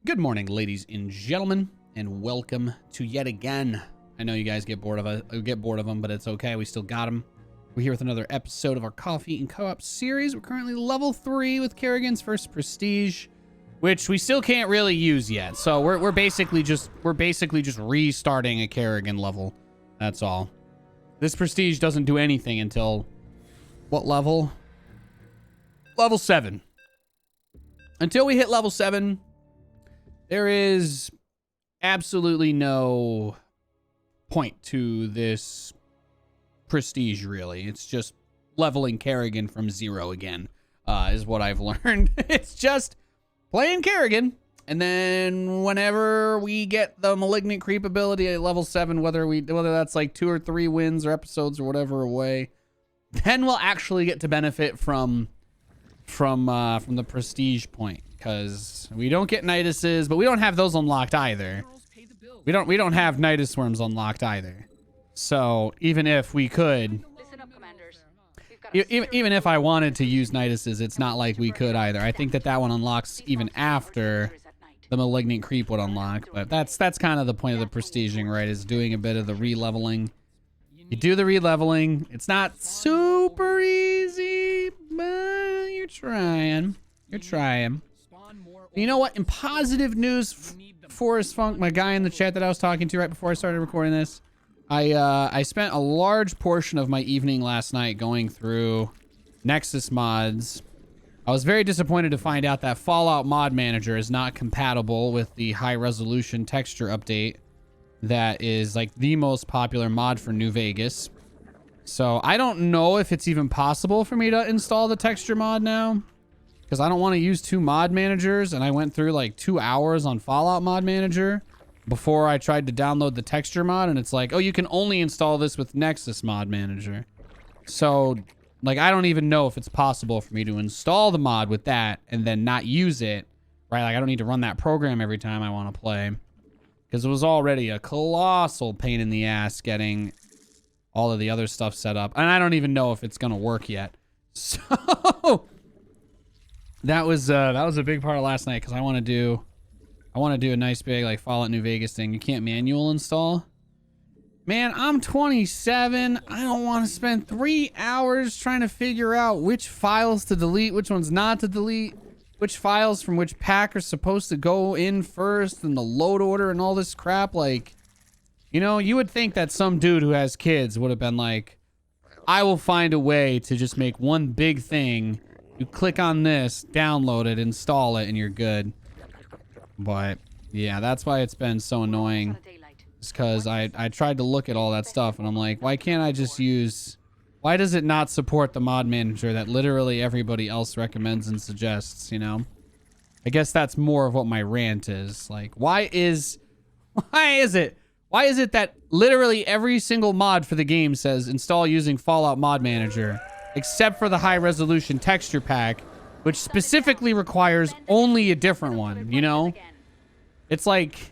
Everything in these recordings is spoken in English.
Good morning, ladies and gentlemen, and welcome to yet again. I know you guys get bored of them, but it's okay. We still got them. We're here with another episode of our Coffee and Co-op series. We're currently level 3 with Kerrigan's first prestige, which we still can't really use yet. So we're basically just restarting a Kerrigan level. That's all. This prestige doesn't do anything until what level? Level 7. Until we hit level 7, there is absolutely no point to this prestige, really. It's just leveling Kerrigan from 0 again, is what I've learned. It's just playing Kerrigan, and then whenever we get the malignant creep ability at level 7, whether that's like 2 or 3 wins or episodes or whatever away, then we'll actually get to benefit from the prestige point, because we don't get Nituses, but we don't have those unlocked either. We don't have Nitus worms unlocked either. So even if we could, even if I wanted to use Nituses, it's not like we could either. I think that one unlocks even after the malignant creep would unlock, but that's kind of the point of the prestiging, right? Is doing a bit of the re-leveling. You do the re-leveling. It's not super easy, but you're trying. You're trying. You know what? In positive news, Forrest Funk, my guy in the chat that I was talking to right before I started recording this, I spent a large portion of my evening last night going through Nexus mods. I was very disappointed to find out that Fallout Mod Manager is not compatible with the high resolution texture update that is like the most popular mod for New Vegas. So I don't know if it's even possible for me to install the texture mod now, because I don't want to use 2 mod managers, and I went through like 2 hours on Fallout Mod Manager before I tried to download the texture mod, and it's like, oh, you can only install this with Nexus Mod Manager. So like, I don't even know if it's possible for me to install the mod with that and then not use it, right? Like, I don't need to run that program every time I want to play, because it was already a colossal pain in the ass getting all of the other stuff set up, and I don't even know if it's gonna work yet. So that was a big part of last night, because I want to do a nice big like Fallout New Vegas thing. You can't manual install. Man, I'm 27. I don't want to spend 3 hours trying to figure out which files to delete, which ones not to delete, which files from which pack are supposed to go in first, and the load order and all this crap. Like, you know, you would think that some dude who has kids would have been like, I will find a way to just make one big thing. You click on this, download it, install it, and you're good. But yeah, that's why it's been so annoying. It's because I tried to look at all that stuff, and I'm like, why can't I just use... Why does it not support the mod manager that literally everybody else recommends and suggests, you know? I guess that's more of what my rant is. Like, why is it that literally every single mod for the game says install using Fallout Mod Manager, except for the high resolution texture pack, which specifically requires only a different one, you know? It's like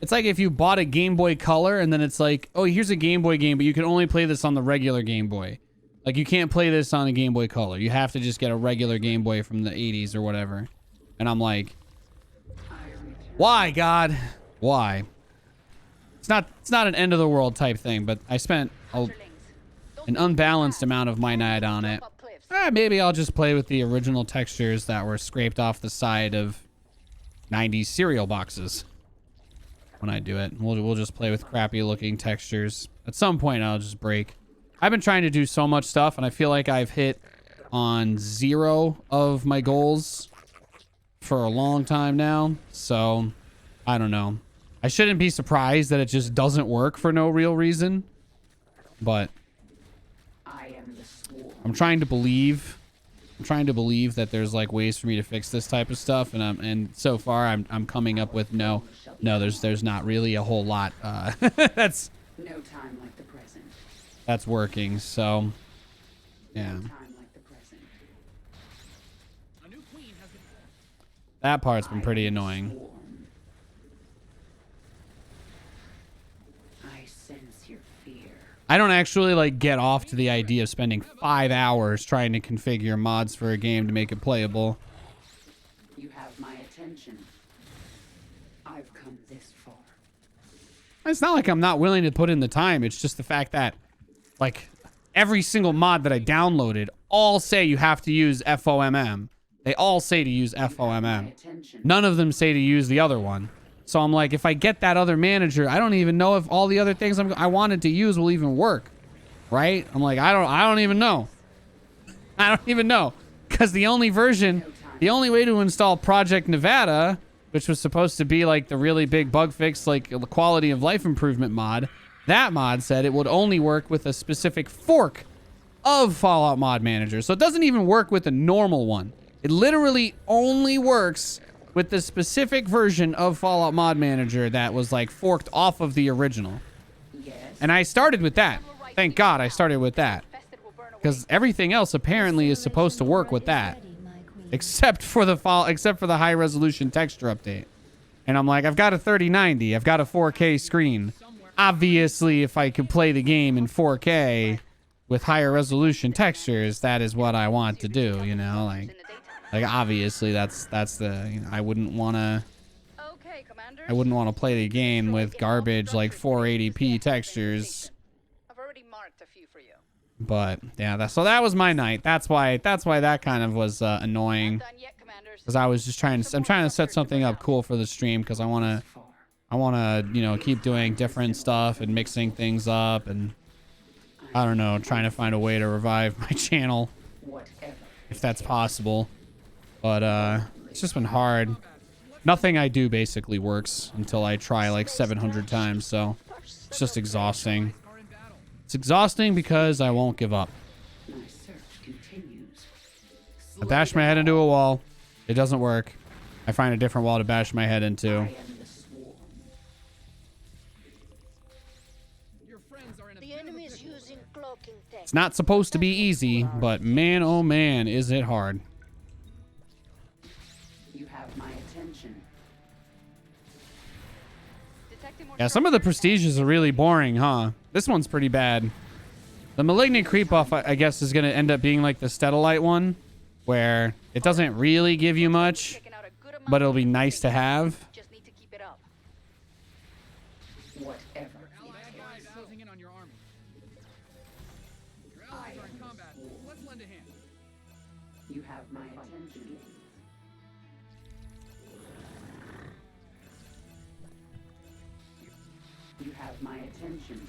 if you bought a Game Boy Color and then it's like, oh, here's a Game Boy game, but you can only play this on the regular Game Boy. Like, you can't play this on a Game Boy Color. You have to just get a regular Game Boy from the 80s or whatever. And I'm like, why, God? Why? It's not an end of the world type thing, but I spent an unbalanced amount of my night on it. Maybe I'll just play with the original textures that were scraped off the side of 90s cereal boxes when I do it. We'll just play with crappy looking textures. At some point, I'll just break. I've been trying to do so much stuff, and I feel like I've hit on 0 of my goals for a long time now. So, I don't know. I shouldn't be surprised that it just doesn't work for no real reason. But I'm trying to believe that there's like ways for me to fix this type of stuff, and so far I'm coming up with no, there's not really a whole lot that's no time like the present. That's working. So yeah, that part's been pretty annoying. I don't actually like get off to the idea of spending 5 hours trying to configure mods for a game to make it playable. You have my attention. I've come this far. It's not like I'm not willing to put in the time. It's just the fact that, like, every single mod that I downloaded all say you have to use FOMM. They all say to use FOMM. None of them say to use the other one. So I'm like, if I get that other manager, I don't even know if all the other things I wanted to use will even work. Right? I'm like, I don't even know. I don't even know. Because the only way to install Project Nevada, which was supposed to be like the really big bug fix, like the quality of life improvement mod, that mod said it would only work with a specific fork of Fallout Mod Manager. So it doesn't even work with the normal one. It literally only works with the specific version of Fallout Mod Manager that was like forked off of the original. And I started with that. Thank God I started with that. Because everything else apparently is supposed to work with that. Except for the high resolution texture update. And I'm like, I've got a 3090. I've got a 4K screen. Obviously, if I could play the game in 4K with higher resolution textures, that is what I want to do, you know, like obviously that's the, you know, I wouldn't want to play the game with garbage like 480p textures. But yeah, so that was my night. That's why that kind of was annoying, because I was just I'm trying to set something up cool for the stream, because I want to, you know, keep doing different stuff and mixing things up, and I don't know, trying to find a way to revive my channel if that's possible. But it's just been hard. Nothing I do basically works until I try like 700 times, so it's just exhausting. It's exhausting because I won't give up. I bash my head into a wall. It doesn't work. I find a different wall to bash my head into. It's not supposed to be easy, but man, oh man, is it hard. You have my attention. Yeah, some of the prestiges are really boring, huh? This one's pretty bad. The Malignant Creep Buff, I guess, is going to end up being like the Steadolite one, where it doesn't really give you much, but it'll be nice to have. You have my attention. You have my attention.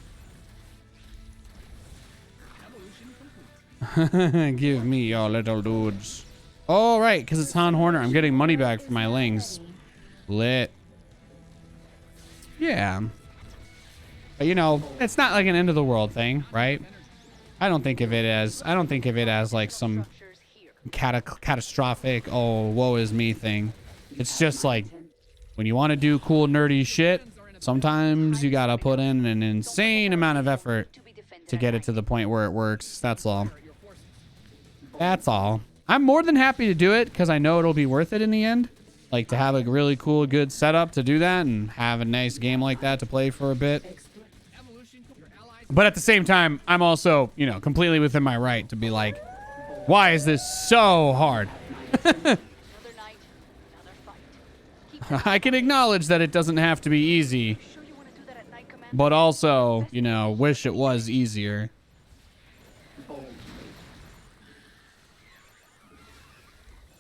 Give me your little dudes. Oh, right, because it's Han Horner. I'm getting money back for my lings. Lit. Yeah. But, you know, it's not like an end of the world thing, right? I don't think of it as like some catastrophic, oh, woe is me thing. It's just like, when you want to do cool, nerdy shit, sometimes you gotta put in an insane amount of effort to get it to the point where it works. That's all. That's all. I'm more than happy to do it, because I know it'll be worth it in the end. Like, to have a really cool, good setup to do that and have a nice game like that to play for a bit. But at the same time, I'm also, you know, completely within my right to be like, why is this so hard? I can acknowledge that it doesn't have to be easy, but also, you know, wish it was easier.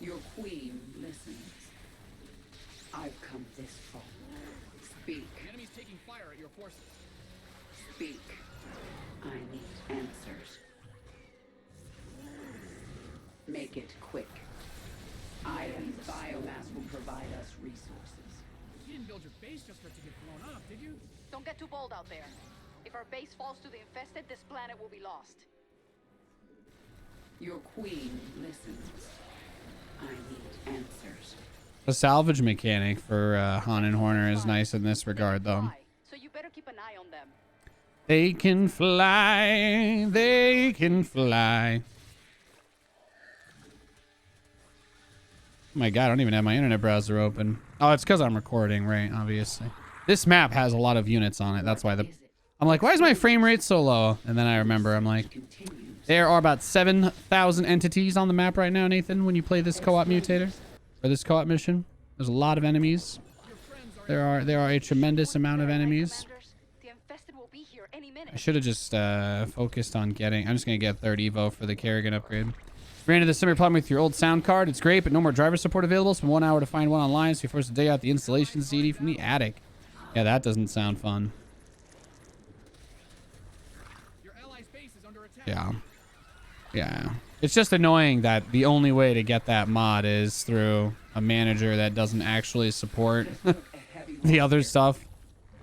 Your queen listens. I've come this far. Speak. The enemy's taking fire at your forces. Speak. I need answers. Make it quick. Iron biomass will provide us resources. You didn't build your base just for it to get blown up, did you? Don't get too bold out there. If our base falls to the infested, this planet will be lost. Your queen listens. I need answers. The salvage mechanic for Han and Horner is nice in this regard, though. So you better keep an eye on them. They can fly. They can fly. Oh my god, I don't even have my internet browser open. Oh, it's because I'm recording, right? Obviously. This map has a lot of units on it. That's why I'm like, why is my frame rate so low? And then I remember, I'm like, there are about 7,000 entities on the map right now, Nathan, when you play this co-op mutator. Or this co-op mission. There's a lot of enemies. Your friends There are a tremendous amount of enemies. Commanders, the infested will be here any minute. I should have just focused on getting. I'm just gonna get third Evo for the Kerrigan upgrade. Ran into the similar problem with your old sound card. It's great, but no more driver support available. It's been 1 hour to find one online, so you're forced to dig out the installation CD from the attic. Yeah, that doesn't sound fun. Your allies' base is under attack. Yeah. Yeah. It's just annoying that the only way to get that mod is through a manager that doesn't actually support the other stuff,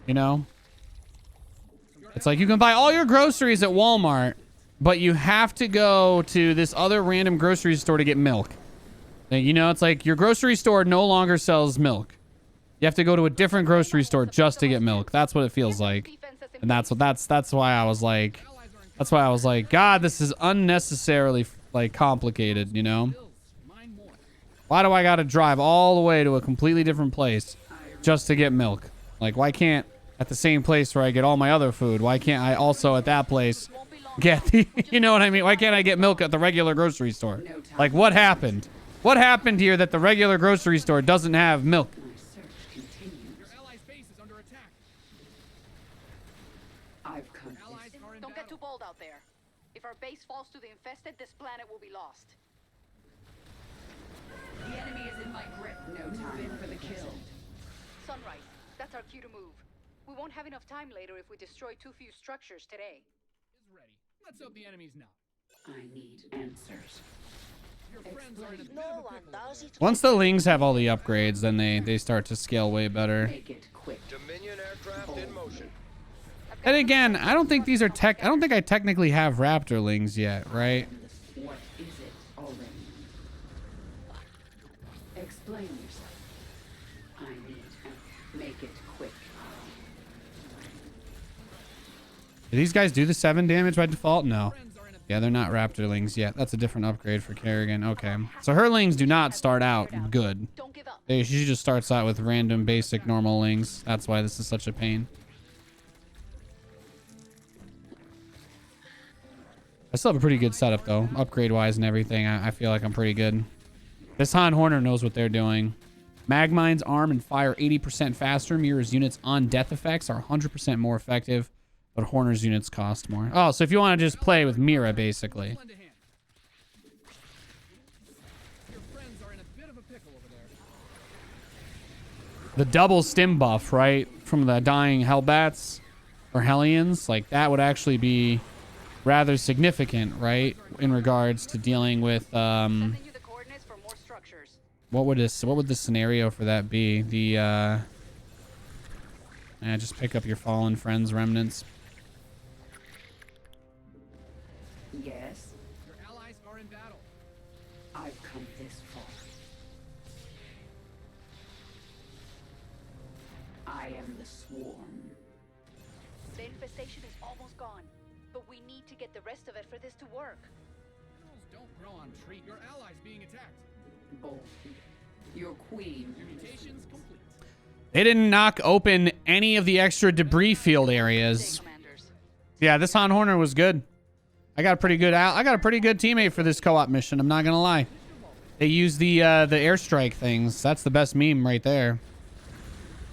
you know? It's like you can buy all your groceries at Walmart, but you have to go to this other random grocery store to get milk. You know, it's like your grocery store no longer sells milk. You have to go to a different grocery store just to get milk. That's what it feels like. And that's why I was like, God, this is unnecessarily like complicated, you know? Why do I got to drive all the way to a completely different place just to get milk? Like, why can't at the same place where I get all my other food, why can't I also at that place get the, you know what I mean? Why can't I get milk at the regular grocery store? Like, what happened? What happened here that the regular grocery store doesn't have milk? Your allies' base is under attack. I've come this Allies are in Don't get battle. too bold out there. If our base falls to the infested, this planet will be lost. The enemy is in my grip. No time for the kill. Sunrise, that's our cue to move. We won't have enough time later if we destroy too few structures today. Is ready. Let's hope the enemy's not. I need answers. Your friends are in a bit of a pickle. Once the Lings have all the upgrades, then they start to scale way better. Make it quick. Dominion aircraft in motion. And again, I don't think these are I don't think I technically have Raptorlings yet, right? What is it already? Explain yourself. I need make it quick. Do these guys do the 7 damage by default? No. Friends are in a Yeah, they're not Raptorlings yet. That's a different upgrade for Kerrigan. Okay. So her Lings do not start out good. Don't give up. She just starts out with random basic normal Lings. That's why this is such a pain. I still have a pretty good setup though, upgrade wise and everything. I feel like I'm pretty good. This Han Horner knows what they're doing. Magmine's arm and fire 80% faster. Mira's units on death effects are 100% more effective, but Horner's units cost more. Oh, so if you want to just play with Mira, basically. lend a hand. Your friends are in a bit of a pickle over there. The double stim buff, right, from the dying Hellbats or Hellions, like that would actually be rather significant, right, in regards to dealing with Sending you the coordinates for more structures. what would the scenario for that be? The just pick up your fallen friends remnants. Yes, Your allies are in battle. I've come this far. I am the swarm. The infestation is almost gone, but we need to get the rest of it for this to work. Minerals don't grow on trees. Your allies being attacked. Bold. Your queen. Mutations complete. They didn't knock open any of the extra debris field areas. Commanders. Yeah, this Han Horner was good. I got a pretty good teammate for this co-op mission. I'm not gonna lie. They use the airstrike things. That's the best meme right there.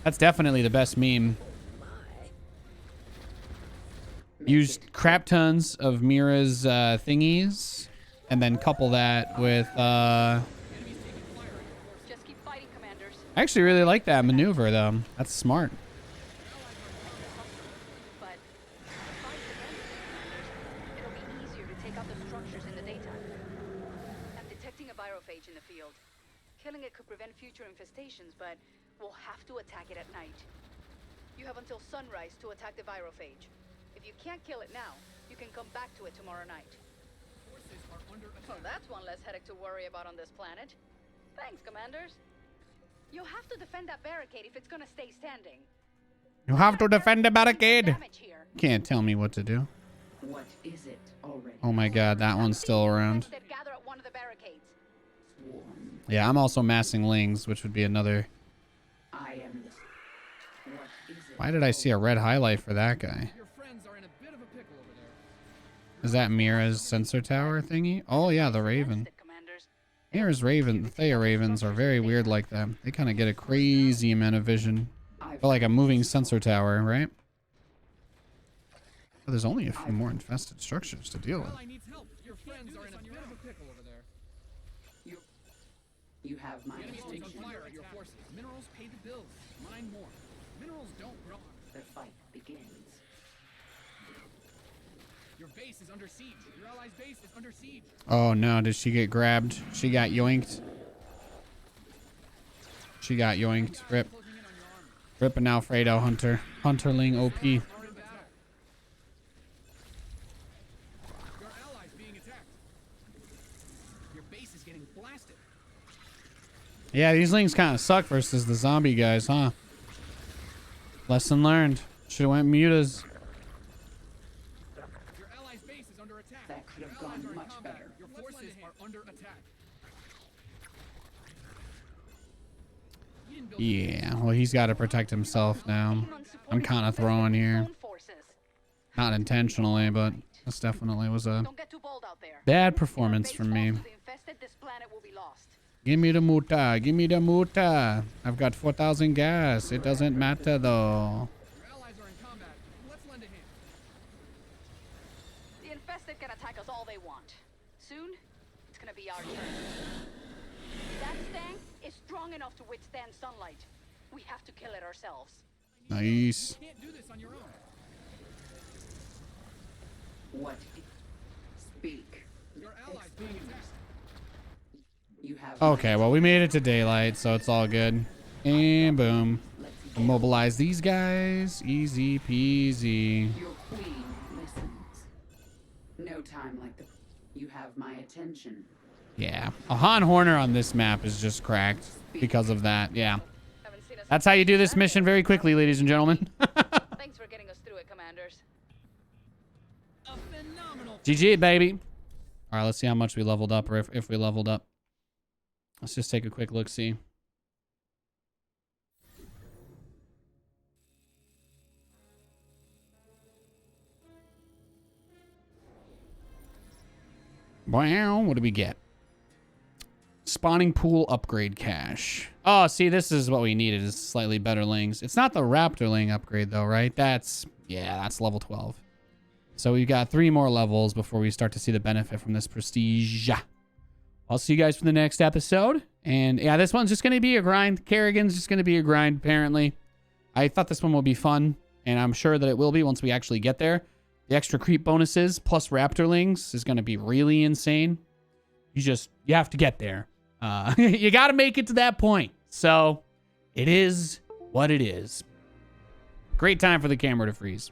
That's definitely the best meme. Used crap tons of Mira's thingies, and then couple that with. Just keep fighting, commanders. I actually really like that maneuver though. That's smart. But if the fight begins, it'll be easier to take out the structures in the daytime. I'm detecting a virophage in the field. Killing it could prevent future infestations, but we'll have to attack it at night. You have until sunrise to attack the virophage. If you can't kill it now, you can come back to it tomorrow night. Forces are under attack. Well, that's one less headache to worry about on this planet. Thanks, commanders. You'll have to defend that barricade if it's gonna stay standing. You have to defend the barricade. Damage here. Can't tell me what to do. What is it already? Oh my god, that one's still around. Instead, gather at one of the barricades. Swarm. Yeah, I'm also massing Lings, which would be another. I am the. What is it? Why did I see a red highlight for that guy? Your friends are in a bit of a pickle over there. Is that Mira's sensor tower thingy? Oh yeah, the Raven. Sensed it, commanders. Mira's Raven, the Thea Ravens are very weird like that. They kind of get a crazy amount of vision. I But like a moving sensor tower, right? But there's only a few more infested structures to deal with. Ally needs help. Your friends are in a bit of a pickle over there. You have my Enemies take attention. fire at your forces. Minerals pay the bills. Mine more. Minerals don't grow. The fight begins. Your base is under siege. Your allies' base is under siege. Oh no, did she get grabbed? She got yoinked. She got yoinked. Rip. Closing in on your army. Rip an Alfredo Hunter. Hunterling OP. Are in battle. Your allies being attacked. Your base is getting blasted. Yeah, these lings kind of suck versus the zombie guys, huh? Lesson learned. Should have went mutas. Your allies' base is under attack. That could Your have allies gone are in much combat. better. Your forces are under attack. You didn't build Yeah, well, he's got to protect himself now. I'm kind of throwing here. Not intentionally, but this definitely was a Don't get too bold out there. bad performance from me. The infested, this planet will be lost. Give me the muta. Give me the muta. I've got 4,000 gas. It doesn't matter, though. Your allies are in combat. Let's lend a hand. The infested can attack us all they want. Soon, it's gonna be our turn. That stang is strong enough to withstand sunlight. We have to kill it ourselves. Nice. You can't do this on your own. What? Speak. Your allies being attacked. You have. Okay, well, we made it to daylight, so it's all good. And boom. Let's Immobilize these guys. Easy peasy. Your queen listens. No time like the. You have my attention. Yeah. A Han Horner on this map is just cracked because of that. Yeah. Haven't seen us. That's how you do this mission very quickly, ladies and gentlemen. Thanks for getting us through it, commanders. A phenomenal. GG, baby. All right, let's see how much we leveled up, or if we leveled up. Let's just take a quick look-see. Wow, what do we get? Spawning pool upgrade cache. Oh, see, this is what we needed, is slightly better lings. It's not the Raptorling upgrade, though, right? That's level 12. So we've got 3 more levels before we start to see the benefit from this prestige. I'll see you guys for the next episode. And yeah, this one's just going to be a grind. Kerrigan's just going to be a grind, apparently. I thought this one would be fun, and I'm sure that it will be once we actually get there. The extra creep bonuses plus Raptorlings is going to be really insane. You have to get there. You got to make it to that point. So it is what it is. Great time for the camera to freeze.